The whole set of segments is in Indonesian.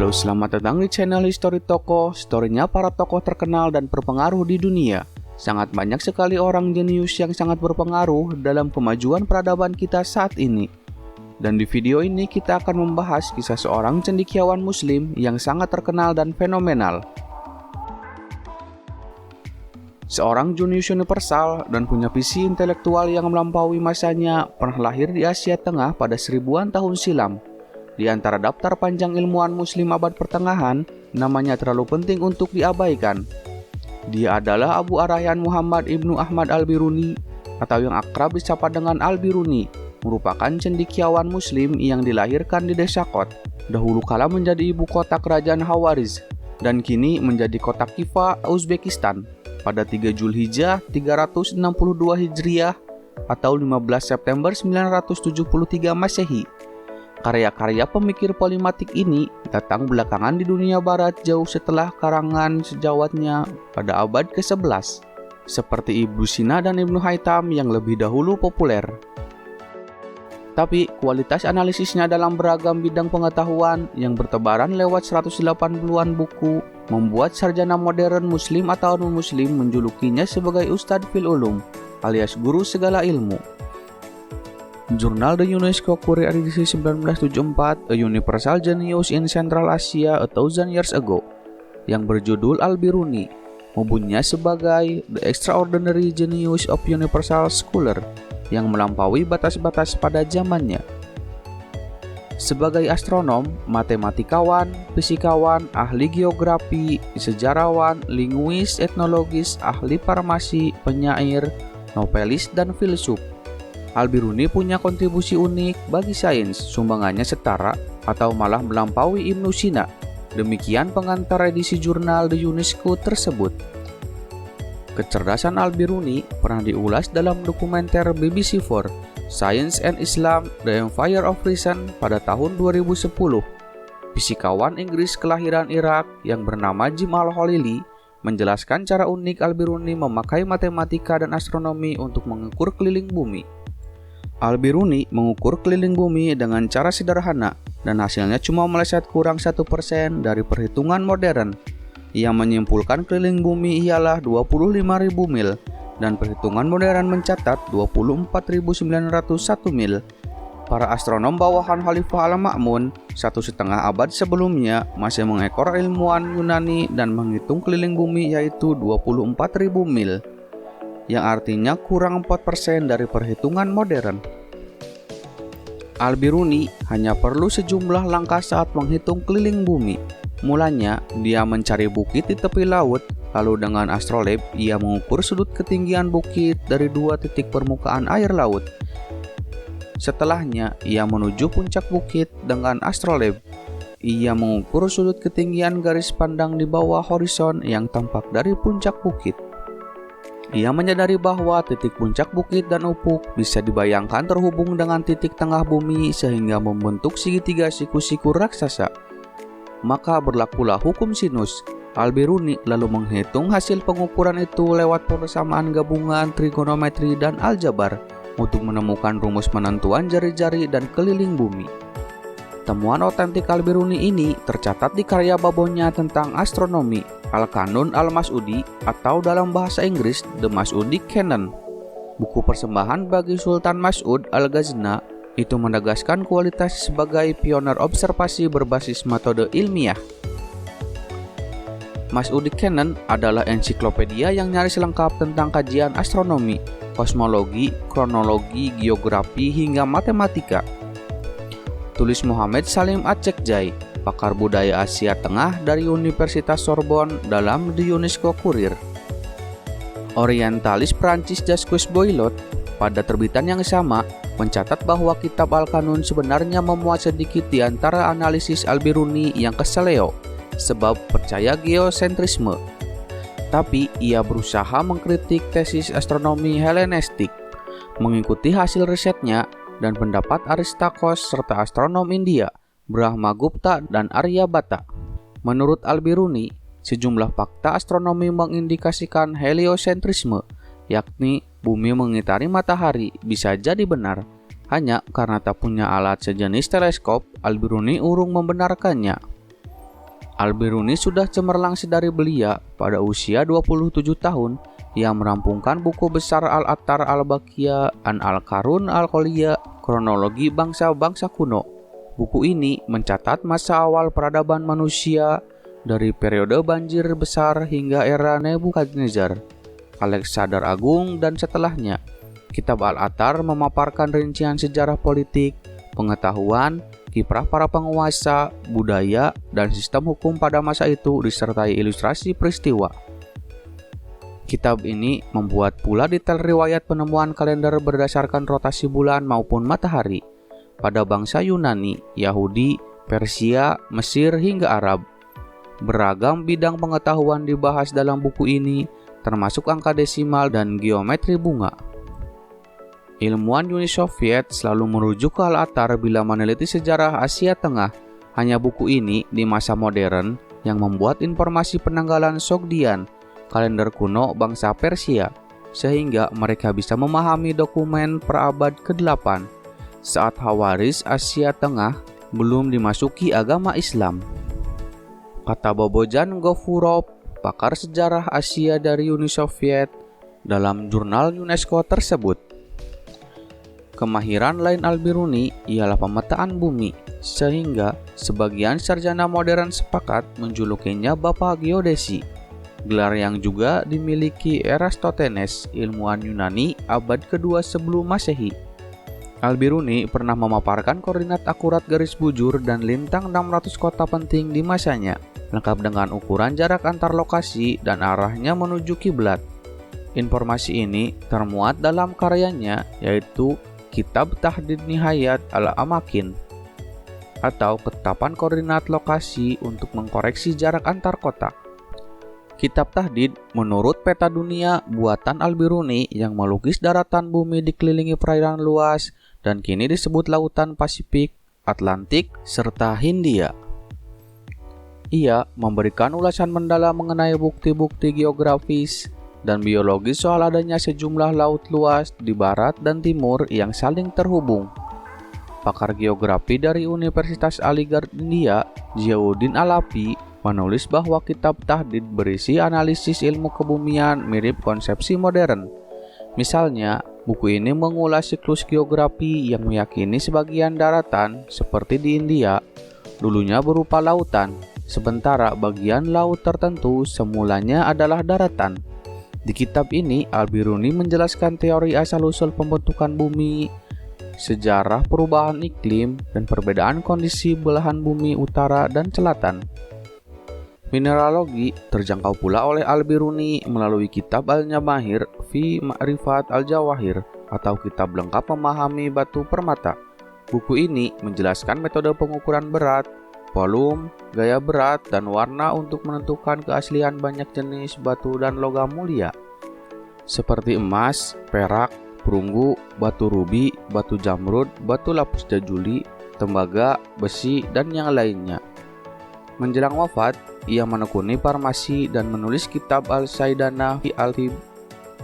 Halo, selamat datang di channel History Tokoh, storynya para tokoh terkenal dan berpengaruh di dunia. Sangat banyak sekali orang jenius yang sangat berpengaruh dalam kemajuan peradaban kita saat ini. Dan di video ini kita akan membahas kisah seorang cendekiawan muslim yang sangat terkenal dan fenomenal. Seorang jenius universal dan punya visi intelektual yang melampaui masanya, pernah lahir di Asia Tengah pada seribuan tahun silam. Di antara daftar panjang ilmuwan muslim abad pertengahan, namanya terlalu penting untuk diabaikan. Dia adalah Abu Arayyan Muhammad ibnu Ahmad al-Biruni, atau yang akrab disapa dengan Al-Biruni, merupakan cendekiawan muslim yang dilahirkan di desa Kot, dahulu kala menjadi ibu kota kerajaan Hawariz, dan kini menjadi kota Khiva, Uzbekistan, pada 3 Zulhijjah 362 Hijriah atau 15 September 973 Masehi. Karya-karya pemikir polimatik ini datang belakangan di dunia barat jauh setelah karangan sejawatnya pada abad ke-11, seperti Ibnu Sina dan Ibnu Haytham yang lebih dahulu populer. Tapi kualitas analisisnya dalam beragam bidang pengetahuan yang bertebaran lewat 180-an buku membuat sarjana modern muslim atau non-muslim menjulukinya sebagai Ustadz fil Ulum alias guru segala ilmu. Jurnal The UNESCO Courier edisi 1974, A Universal Genius in Central Asia a Thousand Years Ago, yang berjudul Al-Biruni, menyebutnya sebagai The Extraordinary Genius of Universal Scholar, yang melampaui batas-batas pada zamannya. Sebagai astronom, matematikawan, fisikawan, ahli geografi, sejarawan, linguis, etnologis, ahli farmasi, penyair, novelis, dan filsuf, Al-Biruni punya kontribusi unik bagi sains, sumbangannya setara atau malah melampaui Ibnu Sina. Demikian pengantar edisi jurnal The UNESCO tersebut. Kecerdasan Al-Biruni pernah diulas dalam dokumenter BBC4, Science and Islam, The Empire of Reason pada tahun 2010. Fisikawan Inggris kelahiran Irak yang bernama Jim Al-Khalili menjelaskan cara unik Al-Biruni memakai matematika dan astronomi untuk mengukur keliling bumi. Al-Biruni mengukur keliling bumi dengan cara sederhana dan hasilnya cuma meleset kurang 1% dari perhitungan modern. Ia menyimpulkan keliling bumi ialah 25.000 mil dan perhitungan modern mencatat 24.901 mil. Para astronom bawahan Khalifah Al-Ma'mun 1,5 abad sebelumnya masih mengekor ilmuwan Yunani dan menghitung keliling bumi yaitu 24.000 mil. Yang artinya kurang 4% dari perhitungan modern. Al-Biruni hanya perlu sejumlah langkah saat menghitung keliling bumi. Mulanya, dia mencari bukit di tepi laut, lalu dengan astrolabe ia mengukur sudut ketinggian bukit dari 2 titik permukaan air laut. Setelahnya, ia menuju puncak bukit dengan astrolabe. Ia mengukur sudut ketinggian garis pandang di bawah horizon yang tampak dari puncak bukit. Ia menyadari bahwa titik puncak bukit dan ufuk bisa dibayangkan terhubung dengan titik tengah bumi sehingga membentuk segitiga siku-siku raksasa. Maka berlakulah hukum sinus. Al-Biruni lalu menghitung hasil pengukuran itu lewat persamaan gabungan trigonometri dan aljabar untuk menemukan rumus penentuan jari-jari dan keliling bumi. Temuan otentik Al-Biruni ini tercatat di karya babonnya tentang astronomi, Al-Kanun Al-Mas'udi, atau dalam bahasa Inggris The Mas'udi Canon. Buku persembahan bagi Sultan Mas'ud Al-Ghazna itu menegaskan kualitas sebagai pioner observasi berbasis metode ilmiah. Mas'udi Canon adalah ensiklopedia yang nyaris lengkap tentang kajian astronomi, kosmologi, kronologi, geografi, hingga matematika. Tulis Muhammad Salim Acekjai, pakar budaya Asia Tengah dari Universitas Sorbonne dalam The UNESCO Courier. Orientalis Prancis Jacques Boilot pada terbitan yang sama mencatat bahwa kitab Al-Kanun sebenarnya memuat sedikit di antara analisis Al-Biruni yang keseleo sebab percaya geosentrisme. Tapi ia berusaha mengkritik tesis astronomi Helenistik, mengikuti hasil risetnya dan pendapat Aristakos serta astronom India, Brahmagupta dan Aryabhata. Menurut Al-Biruni, sejumlah fakta astronomi mengindikasikan heliosentrisme, yakni bumi mengitari matahari bisa jadi benar. Hanya karena tak punya alat sejenis teleskop, Al-Biruni urung membenarkannya. Al-Biruni sudah cemerlang sedari belia pada usia 27 tahun. Ia merampungkan buku besar Al-Attar Al-Baqiyah An Al-Qarun Al-Qaliyah, Kronologi Bangsa-Bangsa Kuno. Buku ini mencatat masa awal peradaban manusia dari periode banjir besar hingga era Nebukadnezar, Alexander Agung, dan setelahnya. Kitab Al-Attar memaparkan rincian sejarah politik, pengetahuan, kiprah para penguasa, budaya, dan sistem hukum pada masa itu disertai ilustrasi peristiwa. Kitab ini membuat pula detail riwayat penemuan kalender berdasarkan rotasi bulan maupun matahari pada bangsa Yunani, Yahudi, Persia, Mesir, hingga Arab. Beragam bidang pengetahuan dibahas dalam buku ini, termasuk angka desimal dan geometri bunga. Ilmuwan Uni Soviet selalu merujuk ke Al-Attar bila meneliti sejarah Asia Tengah. Hanya buku ini di masa modern yang membuat informasi penanggalan Sogdian, kalender kuno bangsa Persia, sehingga mereka bisa memahami dokumen perabad ke-8 saat Hawaris Asia Tengah belum dimasuki agama Islam. Kata Bobojan Gofurov, pakar sejarah Asia dari Uni Soviet, dalam jurnal UNESCO tersebut. Kemahiran lain Al-Biruni ialah pemetaan bumi, sehingga sebagian sarjana modern sepakat menjulukinya Bapak Geodesi, gelar yang juga dimiliki Eratosthenes, ilmuwan Yunani abad kedua sebelum Masehi. Al-Biruni pernah memaparkan koordinat akurat garis bujur dan lintang 600 kota penting di masanya, lengkap dengan ukuran jarak antar lokasi dan arahnya menuju kiblat. Informasi ini termuat dalam karyanya, yaitu Kitab Tahdid Nihayat Al-Amakin, atau ketetapan koordinat lokasi untuk mengkoreksi jarak antar kota. Kitab Tahdid menurut peta dunia buatan Al-Biruni yang melukis daratan bumi dikelilingi perairan luas dan kini disebut Lautan Pasifik, Atlantik, serta Hindia. Ia memberikan ulasan mendalam mengenai bukti-bukti geografis dan biologis soal adanya sejumlah laut luas di barat dan timur yang saling terhubung. Pakar geografi dari Universitas Aligarh India, Ziauddin Alapi, menulis bahwa kitab Tahdid berisi analisis ilmu kebumian mirip konsepsi modern. Misalnya, buku ini mengulas siklus geografi yang meyakini sebagian daratan, seperti di India, dulunya berupa lautan, sementara bagian laut tertentu semulanya adalah daratan. Di kitab ini, Al-Biruni menjelaskan teori asal-usul pembentukan bumi, sejarah perubahan iklim, dan perbedaan kondisi belahan bumi utara dan selatan. Mineralogi terjangkau pula oleh Al-Biruni melalui kitab Al-Nyamahir fi Ma'rifat Al-Jawahir, atau kitab lengkap memahami batu permata. Buku ini menjelaskan metode pengukuran berat, volume, gaya berat, dan warna untuk menentukan keaslian banyak jenis batu dan logam mulia, seperti emas, perak, perunggu, batu rubi, batu jamrud, batu lapis lazuli, tembaga, besi, dan yang lainnya. Menjelang wafat, ia menekuni farmasi dan menulis kitab Al-Saidanah fi Al-Tib,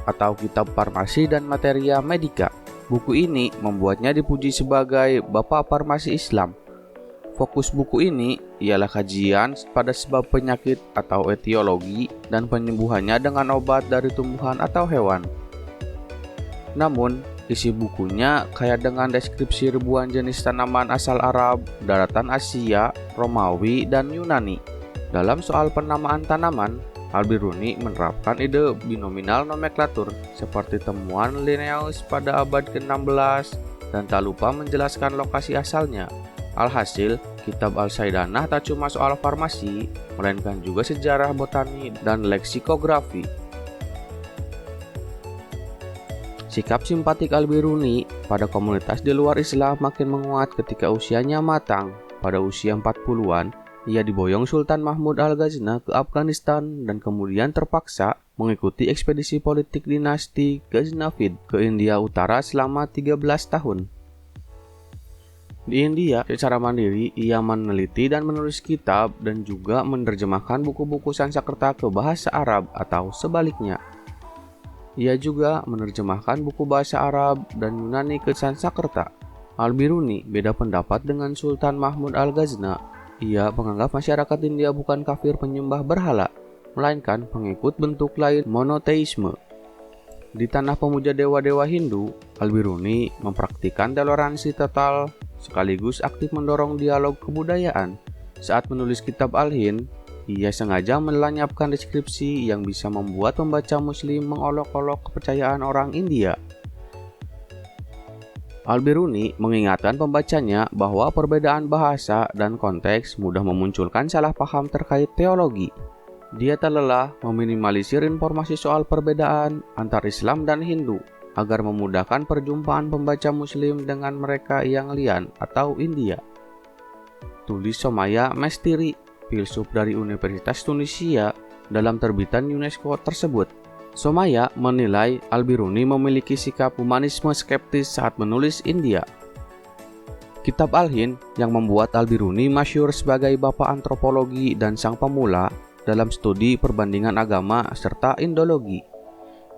atau kitab farmasi dan materia medika. Buku ini membuatnya dipuji sebagai Bapak Farmasi Islam. Fokus buku ini ialah kajian pada sebab penyakit atau etiologi dan penyembuhannya dengan obat dari tumbuhan atau hewan. Namun, isi bukunya kaya dengan deskripsi ribuan jenis tanaman asal Arab, daratan Asia, Romawi, dan Yunani. Dalam soal penamaan tanaman, Al-Biruni menerapkan ide binominal nomenklatur seperti temuan Linnaeus pada abad ke-16 dan tak lupa menjelaskan lokasi asalnya. Alhasil, kitab Al-Saidanah tak cuma soal farmasi, melainkan juga sejarah botani dan leksikografi. Sikap simpatik Al-Biruni pada komunitas di luar Islam makin menguat ketika usianya matang. Pada usia 40-an, ia diboyong Sultan Mahmud Al-Ghazna ke Afghanistan dan kemudian terpaksa mengikuti ekspedisi politik dinasti Ghaznavid ke India Utara selama 13 tahun. Di India, secara mandiri, ia meneliti dan menulis kitab dan juga menerjemahkan buku-buku Sanskerta ke bahasa Arab atau sebaliknya. Ia juga menerjemahkan buku bahasa Arab dan Yunani ke Sanskerta. Al-Biruni beda pendapat dengan Sultan Mahmud Al-Ghazna. Ia menganggap masyarakat India bukan kafir penyembah berhala, melainkan pengikut bentuk lain monoteisme. Di tanah pemuja dewa-dewa Hindu, Al-Biruni mempraktikkan toleransi total sekaligus aktif mendorong dialog kebudayaan. Saat menulis kitab Al-Hind, ia sengaja melenyapkan deskripsi yang bisa membuat pembaca muslim mengolok-olok kepercayaan orang India. Al-Biruni mengingatkan pembacanya bahwa perbedaan bahasa dan konteks mudah memunculkan salah paham terkait teologi. Dia tak lelah meminimalisir informasi soal perbedaan antar Islam dan Hindu agar memudahkan perjumpaan pembaca muslim dengan mereka yang lian atau India. Tulis Somaya Mestiri, filsuf dari Universitas Tunisia, dalam terbitan UNESCO tersebut. Somaya menilai Al-Biruni memiliki sikap humanisme skeptis saat menulis India. Kitab Al-Hind yang membuat Al-Biruni masyhur sebagai bapak antropologi dan sang pemula dalam studi perbandingan agama serta Indologi,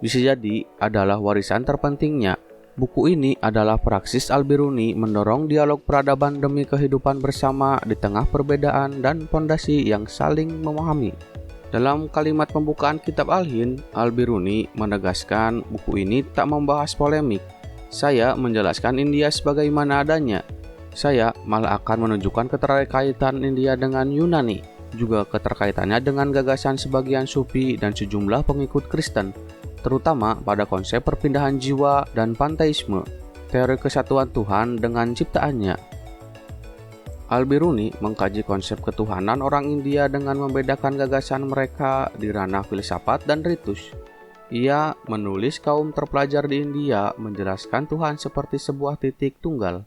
bisa jadi adalah warisan terpentingnya. Buku ini adalah praksis Al-Biruni mendorong dialog peradaban demi kehidupan bersama di tengah perbedaan dan fondasi yang saling memahami. Dalam kalimat pembukaan kitab Al-Hind, Al-Biruni menegaskan buku ini tak membahas polemik. Saya menjelaskan India sebagaimana adanya. Saya malah akan menunjukkan keterkaitan India dengan Yunani, juga keterkaitannya dengan gagasan sebagian sufi dan sejumlah pengikut Kristen, terutama pada konsep perpindahan jiwa dan panteisme, teori kesatuan Tuhan dengan ciptaannya. Al-Biruni mengkaji konsep ketuhanan orang India dengan membedakan gagasan mereka di ranah filsafat dan ritus. Ia menulis kaum terpelajar di India menjelaskan Tuhan seperti sebuah titik tunggal.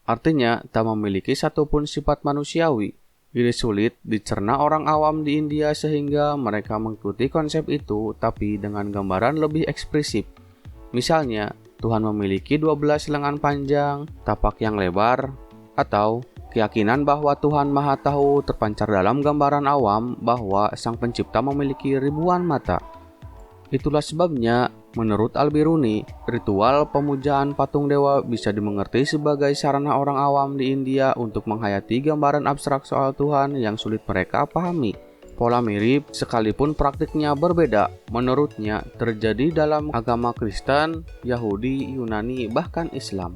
Artinya tak memiliki satupun sifat manusiawi. Ini sulit dicerna orang awam di India sehingga mereka mengikuti konsep itu tapi dengan gambaran lebih ekspresif. Misalnya, Tuhan memiliki 12 lengan panjang, tapak yang lebar, atau keyakinan bahwa Tuhan Maha Tahu terpancar dalam gambaran awam bahwa Sang Pencipta memiliki ribuan mata. Itulah sebabnya, menurut Al-Biruni, ritual pemujaan patung dewa bisa dimengerti sebagai sarana orang awam di India untuk menghayati gambaran abstrak soal Tuhan yang sulit mereka pahami. Pola mirip sekalipun praktiknya berbeda, menurutnya terjadi dalam agama Kristen, Yahudi, Yunani, bahkan Islam.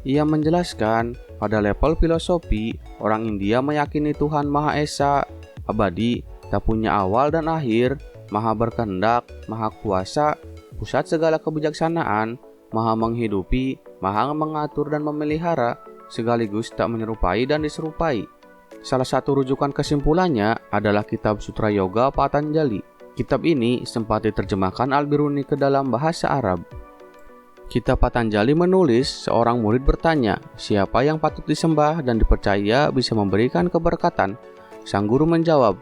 Ia menjelaskan, pada level filosofi, orang India meyakini Tuhan Maha Esa, abadi, tak punya awal dan akhir, Maha berkehendak, Maha kuasa, pusat segala kebijaksanaan, Maha menghidupi, Maha mengatur dan memelihara, sekaligus tak menyerupai dan diserupai. Salah satu rujukan kesimpulannya adalah kitab Sutra Yoga Patanjali. Kitab ini sempat diterjemahkan Al-Biruni ke dalam bahasa Arab. Kitab Patanjali menulis, seorang murid bertanya, siapa yang patut disembah dan dipercaya bisa memberikan keberkatan? Sang guru menjawab,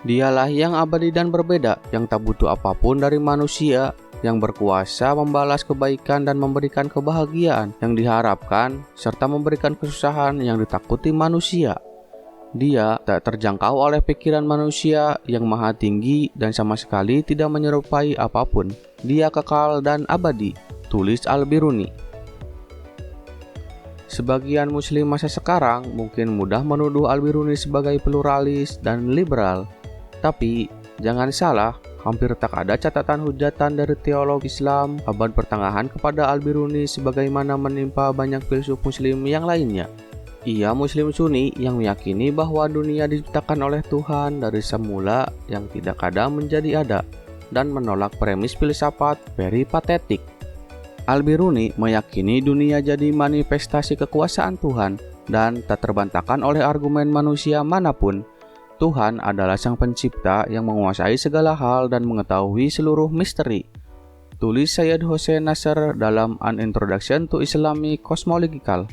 dialah yang abadi dan berbeda, yang tak butuh apapun dari manusia, yang berkuasa membalas kebaikan dan memberikan kebahagiaan yang diharapkan, serta memberikan kesusahan yang ditakuti manusia. Dia tak terjangkau oleh pikiran manusia yang maha tinggi dan sama sekali tidak menyerupai apapun. Dia kekal dan abadi, tulis Al-Biruni. Sebagian muslim masa sekarang mungkin mudah menuduh Al-Biruni sebagai pluralis dan liberal. Tapi, jangan salah, hampir tak ada catatan hujatan dari teolog Islam abad pertengahan kepada Al-Biruni sebagaimana menimpa banyak filsuf muslim yang lainnya. Ia muslim Sunni yang meyakini bahwa dunia diciptakan oleh Tuhan dari semula yang tidak ada menjadi ada, dan menolak premis filsafat peripatetik. Al-Biruni meyakini dunia jadi manifestasi kekuasaan Tuhan dan tak terbantahkan oleh argumen manusia manapun. Tuhan adalah Sang Pencipta yang menguasai segala hal dan mengetahui seluruh misteri. Tulis Syed Hossein Nasr dalam An Introduction to Islamic Cosmological.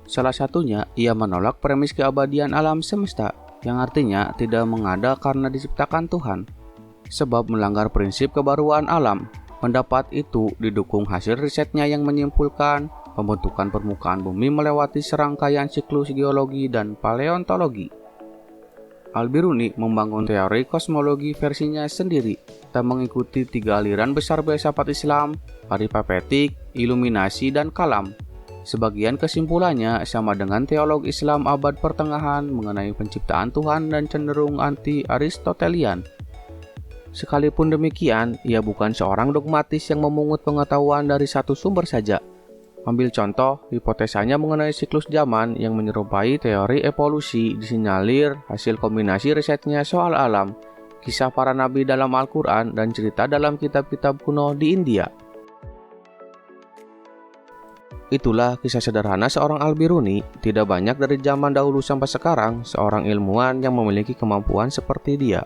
Salah satunya, ia menolak premis keabadian alam semesta, yang artinya tidak mengada karena diciptakan Tuhan, sebab melanggar prinsip kebaruan alam. Pendapat itu didukung hasil risetnya yang menyimpulkan pembentukan permukaan bumi melewati serangkaian siklus geologi dan paleontologi. Al-Biruni membangun teori kosmologi versinya sendiri, tak mengikuti tiga aliran besar filsafat Islam, peripatetik, iluminasi, dan kalam. Sebagian kesimpulannya sama dengan teolog Islam abad pertengahan mengenai penciptaan Tuhan dan cenderung anti-Aristotelian. Sekalipun demikian, ia bukan seorang dogmatis yang memungut pengetahuan dari satu sumber saja. Ambil contoh, hipotesanya mengenai siklus zaman yang menyerupai teori evolusi disinyalir hasil kombinasi risetnya soal alam, kisah para nabi dalam Al-Quran, dan cerita dalam kitab-kitab kuno di India. Itulah kisah sederhana seorang Al-Biruni. Tidak banyak dari zaman dahulu sampai sekarang seorang ilmuwan yang memiliki kemampuan seperti dia.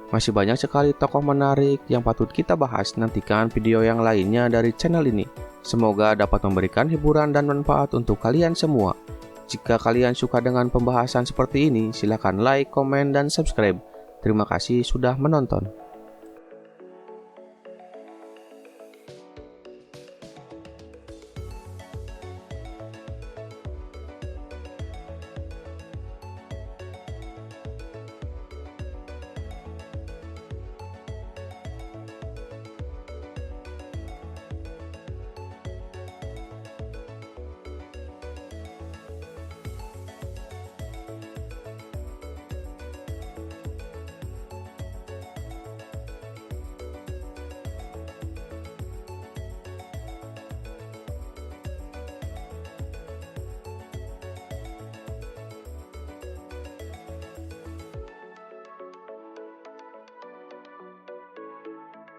Masih banyak sekali tokoh menarik yang patut kita bahas. Nantikan video yang lainnya dari channel ini. Semoga dapat memberikan hiburan dan manfaat untuk kalian semua. Jika kalian suka dengan pembahasan seperti ini, silakan like, komen, dan subscribe. Terima kasih sudah menonton.